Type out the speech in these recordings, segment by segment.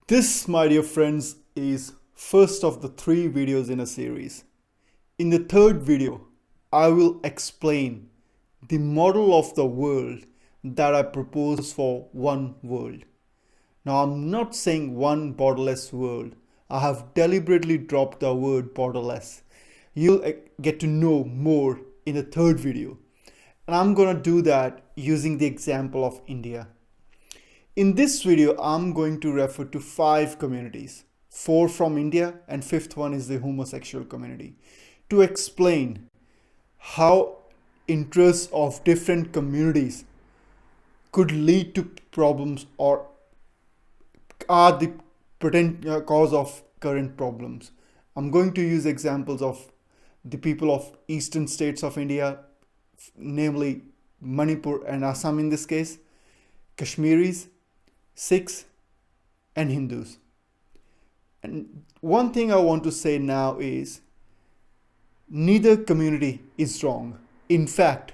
This, my dear friends, is first of the 3 videos in a series. In the third video, I will explain the model of the world that I propose for one world. Now, I'm not saying one borderless world. I have deliberately dropped the word borderless. You'll get to know more in the third video. And I'm gonna do that using the example of India. In this video, I'm going to refer to 5 communities, 4 from India and 5th one is the homosexual community, to explain how interests of different communities could lead to problems or are the potent cause of current problems. I'm going to use examples of the people of eastern states of India, namely Manipur and Assam in this case, Kashmiris, Sikhs and Hindus. And one thing I want to say now is neither community is wrong. In fact,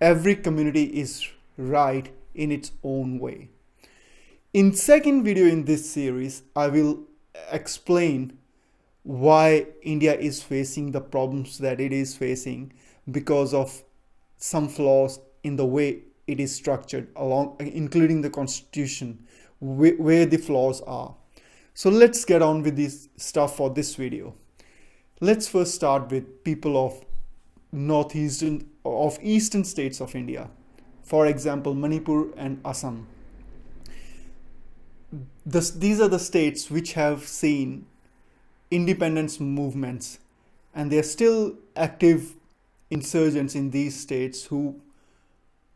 every community is right in its own way. In second video in this series, I will explain why India is facing the problems that it is facing because of some flaws in the way it is structured, including the constitution, where the flaws are. So let's get on with this stuff for this video. Let's first start with people of eastern states of India. For example, Manipur and Assam. These are the states which have seen independence movements, and they are still active insurgents in these states who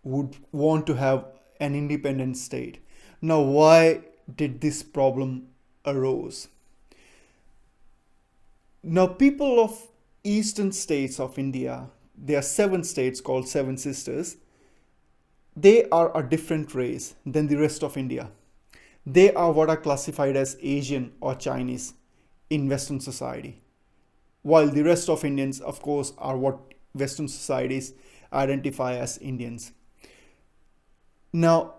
would want to have an independent state. Now, why did this problem arose? Now, people of eastern states of India, there are 7 states called 7 sisters. They are a different race than the rest of India. They are what are classified as Asian or Chinese in Western society, while the rest of Indians, of course, are what Western societies identify as Indians. Now,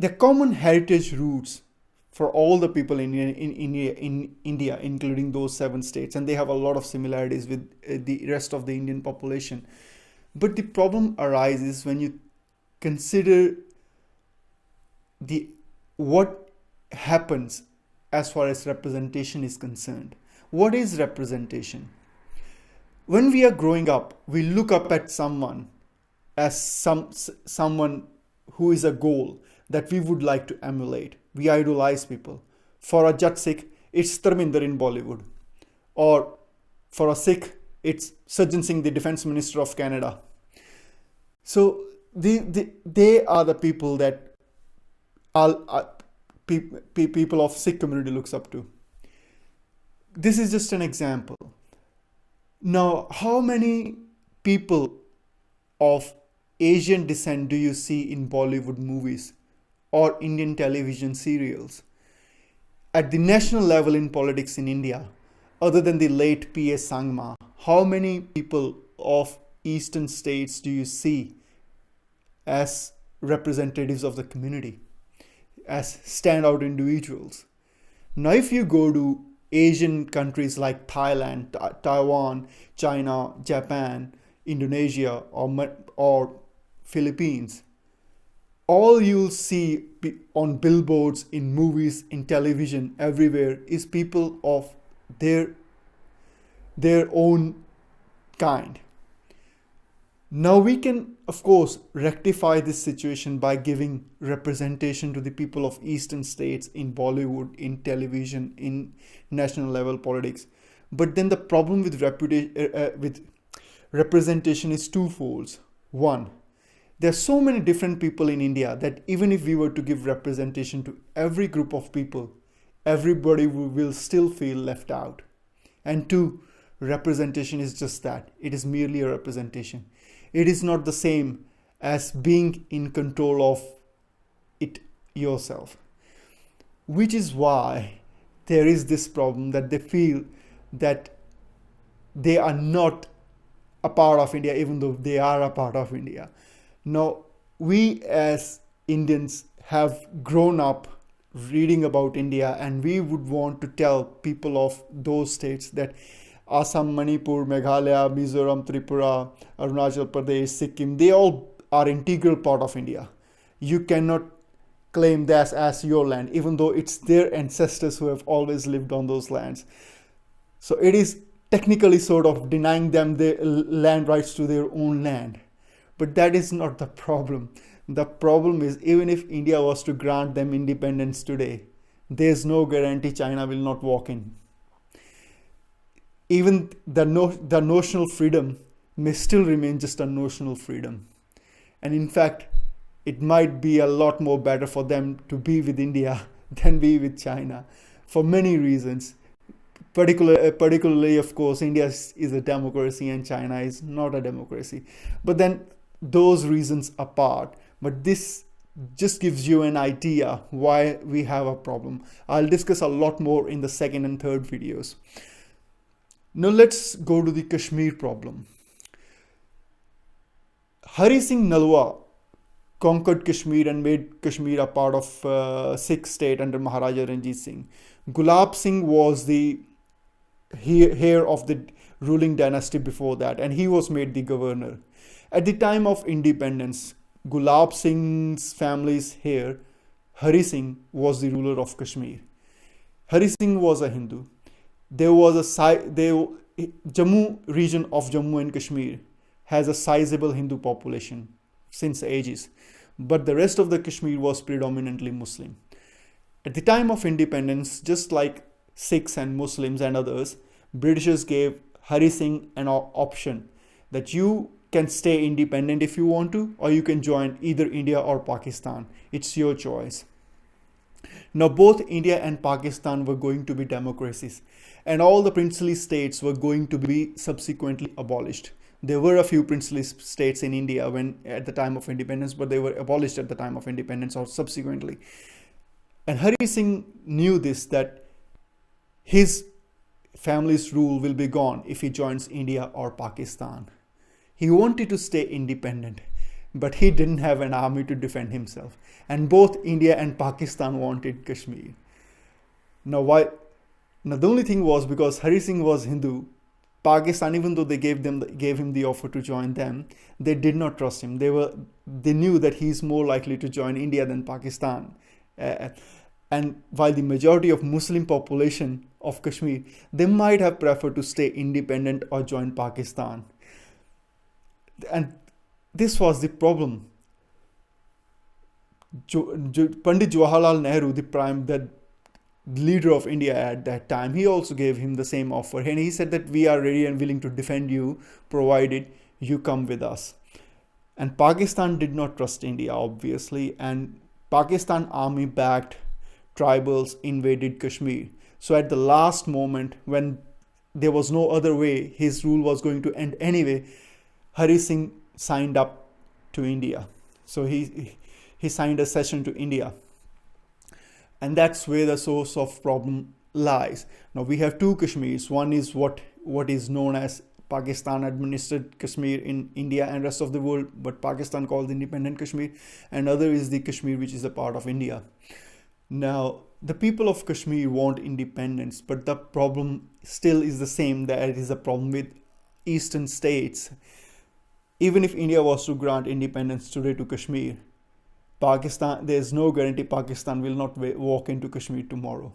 the common heritage roots for all the people in India, including those 7 states, and they have a lot of similarities with the rest of the Indian population. But the problem arises when you consider what happens as far as representation is concerned. What is representation? When we are growing up, we look up at someone as someone who is a goal that we would like to emulate. We idolize people. For a Jat Sikh, it's Dharminder in Bollywood. Or for a Sikh, it's Sajjan Singh, the Defense Minister of Canada. So they are the people that people of Sikh community looks up to. This is just an example. Now, how many people of Asian descent do you see in Bollywood movies or Indian television serials? At the national level in politics in India, other than the late P.S. Sangma, how many people of eastern states do you see as representatives of the community, as standout individuals? Now, if you go to Asian countries like Thailand, Taiwan, China, Japan, Indonesia, or Philippines, all you'll see on billboards, in movies, in television, everywhere is people of their own kind. Now we can, of course, rectify this situation by giving representation to the people of eastern states in Bollywood, in television, in national level politics. But then the problem with representation is twofold. One, there are so many different people in India that even if we were to give representation to every group of people, everybody will still feel left out. And 2, representation is just that. It is merely a representation. It is not the same as being in control of it yourself. Which is why there is this problem that they feel that they are not a part of India, even though they are a part of India. Now, we as Indians have grown up reading about India, and we would want to tell people of those states that Assam, Manipur, Meghalaya, Mizoram, Tripura, Arunachal Pradesh, Sikkim, they all are integral part of India. You cannot claim that as your land, even though it's their ancestors who have always lived on those lands. So it is technically sort of denying them the land rights to their own land. But that is not the problem. The problem is, even if India was to grant them independence today, there's no guarantee China will not walk in. Even the notional freedom may still remain just a notional freedom. And in fact, it might be a lot more better for them to be with India than be with China for many reasons. Particularly, of course, India is a democracy and China is not a democracy. But then those reasons apart, but this just gives you an idea why we have a problem. I'll discuss a lot more in the second and third videos. Now let's go to the Kashmir problem. Hari Singh Nalwa conquered Kashmir and made Kashmir a part of Sikh state under Maharaja Ranjit Singh. Gulab Singh was the heir of the ruling dynasty before that, and he was made the governor. At the time of independence, Gulab Singh's family's heir, Hari Singh, was the ruler of Kashmir. Hari Singh was a Hindu. There was Jammu region of Jammu and Kashmir has a sizable Hindu population since ages, but the rest of the Kashmir was predominantly Muslim. At the time of independence, just like Sikhs and Muslims and others, Britishers gave Hari Singh an option that you can stay independent if you want to, or you can join either India or Pakistan. It's your choice. Now both India and Pakistan were going to be democracies, and all the princely states were going to be subsequently abolished. There were a few princely states in India at the time of independence, but they were abolished at the time of independence or subsequently. And Hari Singh knew this, that his family's rule will be gone if he joins India or Pakistan. He wanted to stay independent, but he didn't have an army to defend himself. And both India and Pakistan wanted Kashmir. Now the only thing was, because Hari Singh was Hindu, Pakistan, even though they gave him the offer to join them, they did not trust him. They knew that he's more likely to join India than Pakistan. And while the majority of Muslim population of Kashmir, they might have preferred to stay independent or join Pakistan. And this was the problem. Pandit Jawaharlal Nehru, the leader of India at that time, he also gave him the same offer, and he said that we are ready and willing to defend you provided you come with us. And Pakistan did not trust India, obviously, and Pakistan army backed tribals invaded Kashmir. So at the last moment, when there was no other way, his rule was going to end anyway, Hari Singh signed up to India. So he signed a cession to India. And that's where the source of problem lies. Now we have two Kashmirs. One is what is known as Pakistan administered Kashmir in India and rest of the world, but Pakistan called independent Kashmir. And other is the Kashmir which is a part of India. Now the people of Kashmir want independence, but the problem still is the same, that it is a problem with eastern states. Even if India was to grant independence today to Kashmir, Pakistan, there is no guarantee Pakistan will not walk into Kashmir tomorrow.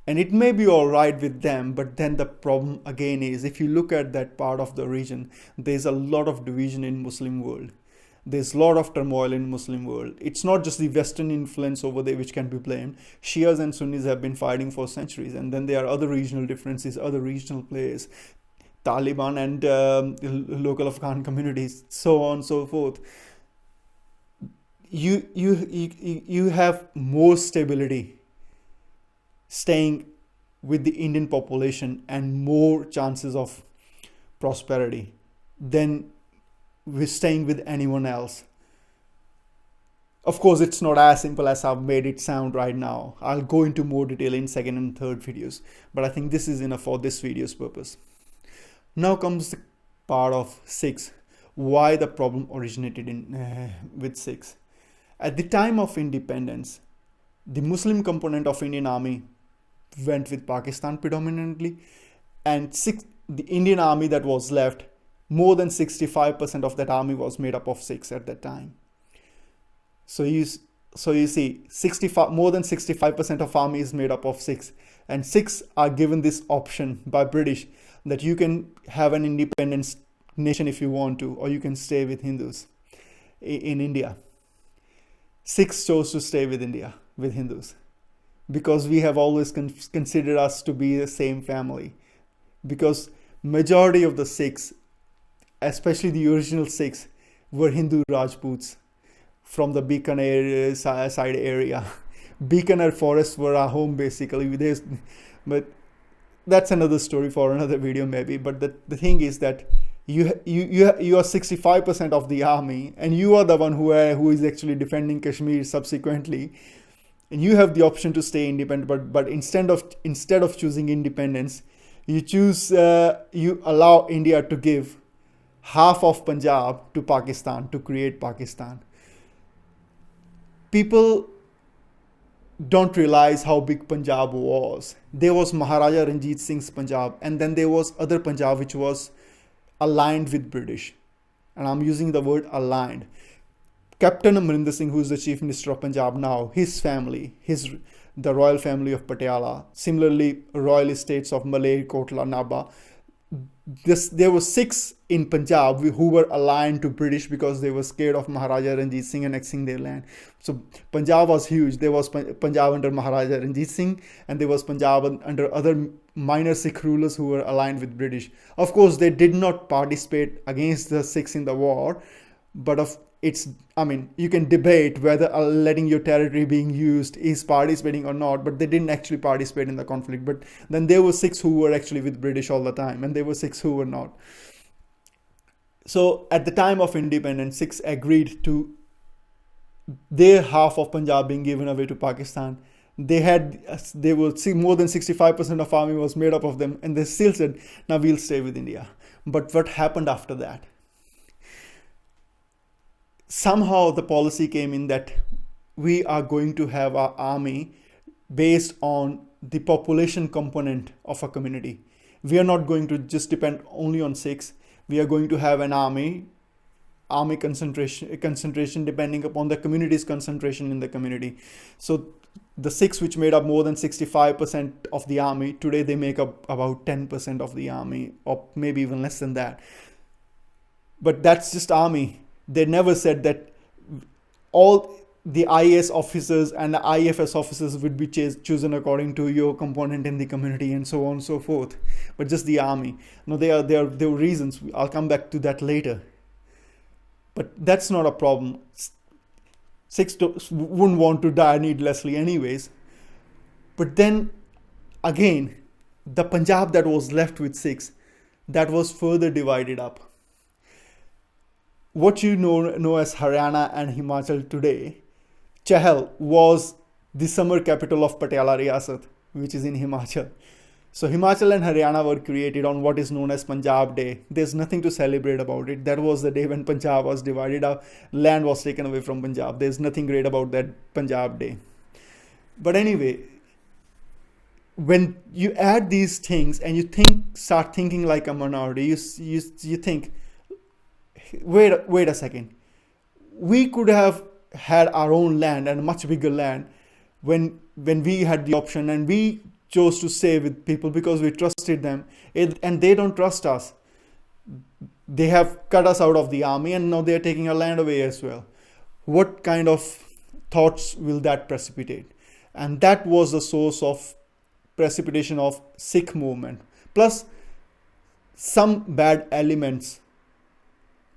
And it may be all right with them, but then the problem again is, if you look at that part of the region, there's a lot of division in Muslim world. There's a lot of turmoil in Muslim world. It's not just the Western influence over there which can be blamed. Shias and Sunnis have been fighting for centuries, and then there are other regional differences, other regional players, Taliban and local Afghan communities, so on and so forth. You have more stability staying with the Indian population and more chances of prosperity than with staying with anyone else. Of course, it's not as simple as I've made it sound right now. I'll go into more detail in second and third videos, but I think this is enough for this video's purpose. Now comes the part of Sikhs, why the problem originated with Sikhs. At the time of independence, The Muslim component of Indian army went with Pakistan predominantly, and the Indian army that was left, more than 65% of that army was made up of Sikhs at that time. So you see, more than 65% of army is made up of Sikhs, and Sikhs are given this option by British that you can have an independent nation if you want to, or you can stay with Hindus in India. Sikhs chose to stay with India, with Hindus, because we have always considered us to be the same family. Because majority of the Sikhs, especially the original Sikhs, were Hindu Rajputs from the Bikaner side area. Bikaner forests were our home basically. But that's another story for another video maybe. But the thing is that you are 65% of the army, and you are the one who is actually defending Kashmir subsequently, and you have the option to stay independent. But instead of choosing independence, you allow India to give half of Punjab to Pakistan to create Pakistan. People don't realize how big Punjab was. There was Maharaja Ranjit Singh's Punjab, and then there was other Punjab which was aligned with British. And I'm using the word aligned. Captain Amarinder Singh, who is the Chief Minister of Punjab now, his family, the royal family of Patiala, similarly royal estates of Malay, Kotla, Nabha, there were Sikhs in Punjab who were aligned to British because they were scared of Maharaja Ranjit Singh annexing their land. So Punjab was huge. There was Punjab under Maharaja Ranjit Singh, and there was Punjab under other minor Sikh rulers who were aligned with British. Of course, they did not participate against the Sikhs in the war, but you can debate whether letting your territory being used is participating or not, but they didn't actually participate in the conflict. But then there were Sikhs who were actually with British all the time, and there were Sikhs who were not. So at the time of independence, Sikhs agreed to their half of Punjab being given away to Pakistan. They were more than 65% of army was made up of them, and they still said, now we'll stay with India. But what happened after that? Somehow the policy came in that we are going to have our army based on the population component of a community. We are not going to just depend only on Sikhs. We are going to have an army concentration depending upon the community's concentration in the community. So the Sikhs, which made up more than 65% of the army, today they make up about 10% of the army, or maybe even less than that. But that's just army. They never said that all the IAS officers and the IFS officers would be chosen according to your component in the community and so on and so forth. But just the army. No, there were reasons. I'll come back to that later. But that's not a problem. Sikhs wouldn't want to die needlessly anyways. But then again, the Punjab that was left with Sikhs, that was further divided up. What you know as Haryana and Himachal today, Chahal was the summer capital of Patiala Riyasat, which is in Himachal. So Himachal and Haryana were created on what is known as Punjab Day. There's nothing to celebrate about it. That was the day when Punjab was divided up, land was taken away from Punjab. There's nothing great about that Punjab Day. But anyway, when you add these things and you start thinking like a minority, you think, wait a second. We could have had our own land, and a much bigger land, when we had the option, and we chose to stay with people because we trusted them, and they don't trust us. They have cut us out of the army, and now they're taking our land away as well. What kind of thoughts will that precipitate? And that was the source of precipitation of Sikh movement. Plus some bad elements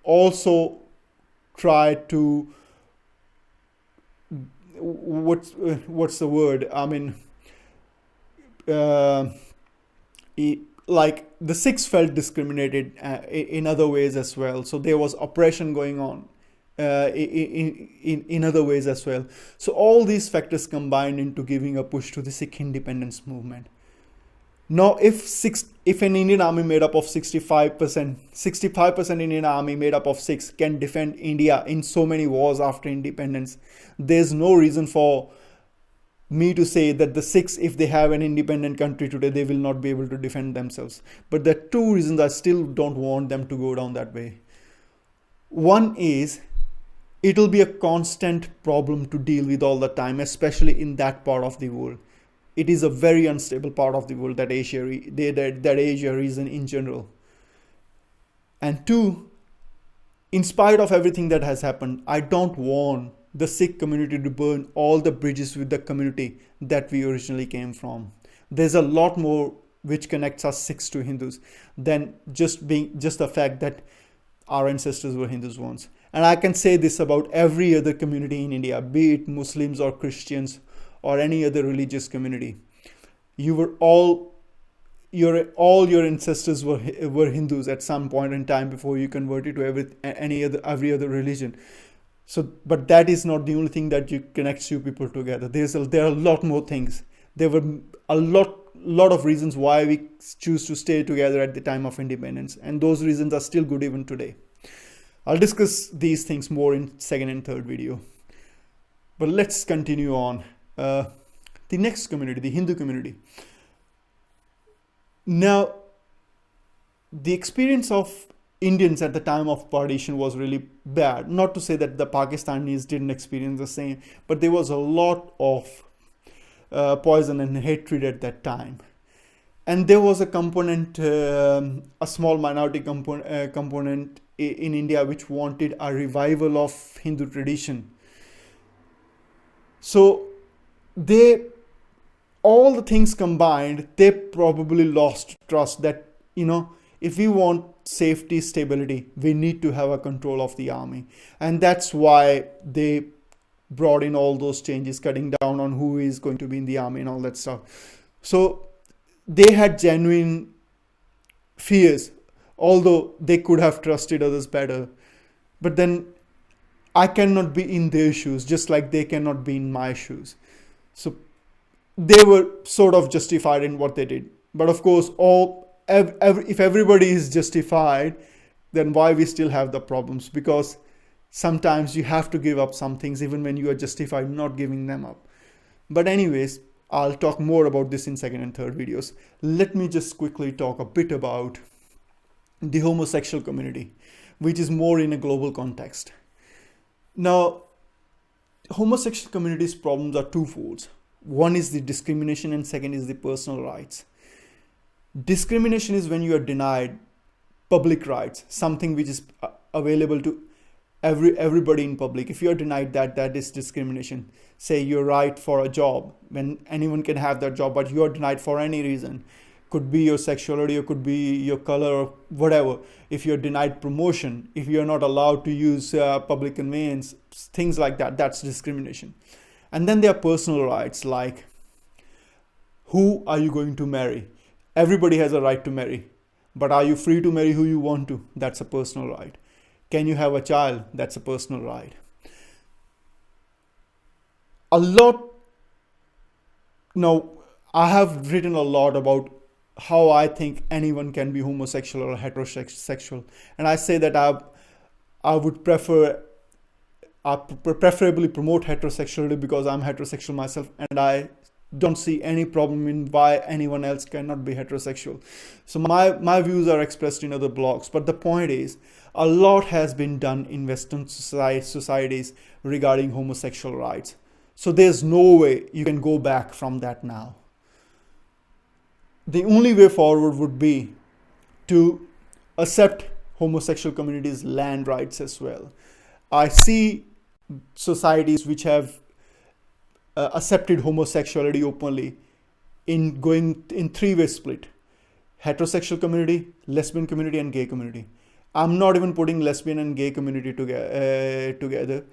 also try to, what's the word? Like the Sikhs felt discriminated in other ways as well. So there was oppression going on in other ways as well. So all these factors combined into giving a push to the Sikh independence movement. Now, if an Indian army made up of 65% Indian army made up of Sikhs can defend India in so many wars after independence, there's no reason for me to say that the Sikhs, if they have an independent country today, they will not be able to defend themselves. But there are two reasons I still don't want them to go down that way. One is, it'll be a constant problem to deal with all the time, especially in that part of the world. It is a very unstable part of the world, that Asia region in general. And two, in spite of everything that has happened, I don't want the Sikh community to burn all the bridges with the community that we originally came from. There's a lot more which connects us Sikhs to Hindus than just the fact that our ancestors were Hindus once. And I can say this about every other community in India, be it Muslims or Christians or any other religious community. All your ancestors were Hindus at some point in time before you converted to every other religion. So, but that is not the only thing that connects you people together. There are a lot more things. There were a lot of reasons why we choose to stay together at the time of independence, and those reasons are still good even today. I'll discuss these things more in second and third video. But let's continue on. The next community, the Hindu community. Now, the experience of Indians at the time of partition was really bad. Not to say that the Pakistanis didn't experience the same, but there was a lot of poison and hatred at that time. And there was a component, a small minority component in India which wanted a revival of Hindu tradition. So all the things combined, they probably lost trust that, if we want safety, stability, we need to have a control of the army. And that's why they brought in all those changes, cutting down on who is going to be in the army and all that stuff. So they had genuine fears, although they could have trusted others better. But then I cannot be in their shoes, just like they cannot be in my shoes. So they were sort of justified in what they did. But of course, if everybody is justified, then why we still have the problems? Because sometimes you have to give up some things even when you are justified not giving them up. But anyways, I'll talk more about this in second and third videos. Let me just quickly talk a bit about the homosexual community, which is more in a global context. Now, homosexual community's problems are twofold. One is the discrimination and second is the personal rights. Discrimination is when you are denied public rights, something which is available to everybody in public. If you are denied that is discrimination. Say you're right for a job, when anyone can have that job, but you are denied for any reason. Could be your sexuality, or could be your color, or whatever. If you're denied promotion, if you're not allowed to use public conveyance, things like that, that's discrimination. And then there are personal rights, like who are you going to marry? Everybody has a right to marry, but are you free to marry who you want to? That's a personal right. Can you have a child? That's a personal right. Now, I have written a lot about how I think anyone can be homosexual or heterosexual. And I say that I would preferably promote heterosexuality because I'm heterosexual myself, and I don't see any problem in why anyone else cannot be heterosexual. So my views are expressed in other blogs, but the point is, a lot has been done in Western societies regarding homosexual rights. So there's no way you can go back from that now. The only way forward would be to accept homosexual communities' land rights as well. I see societies which have accepted homosexuality openly in going in three-way split: heterosexual community, lesbian community, and gay community. I'm not even putting lesbian and gay community together,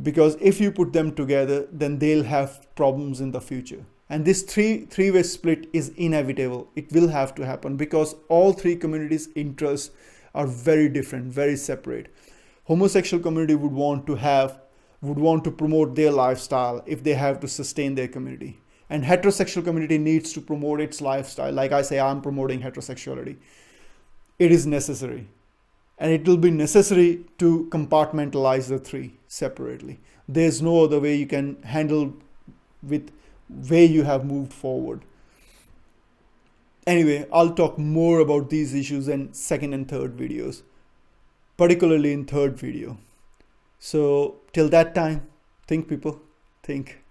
because if you put them together, then they'll have problems in the future. And this three-way split is inevitable. It will have to happen because all three communities' interests are very different, very separate. Homosexual community would want to promote their lifestyle if they have to sustain their community. And heterosexual community needs to promote its lifestyle. Like I say, I'm promoting heterosexuality. It is necessary. And it will be necessary to compartmentalize the three separately. There's no other way you can handle with where you have moved forward. Anyway, I'll talk more about these issues in second and third videos, particularly in third video. So till that time, think people, think.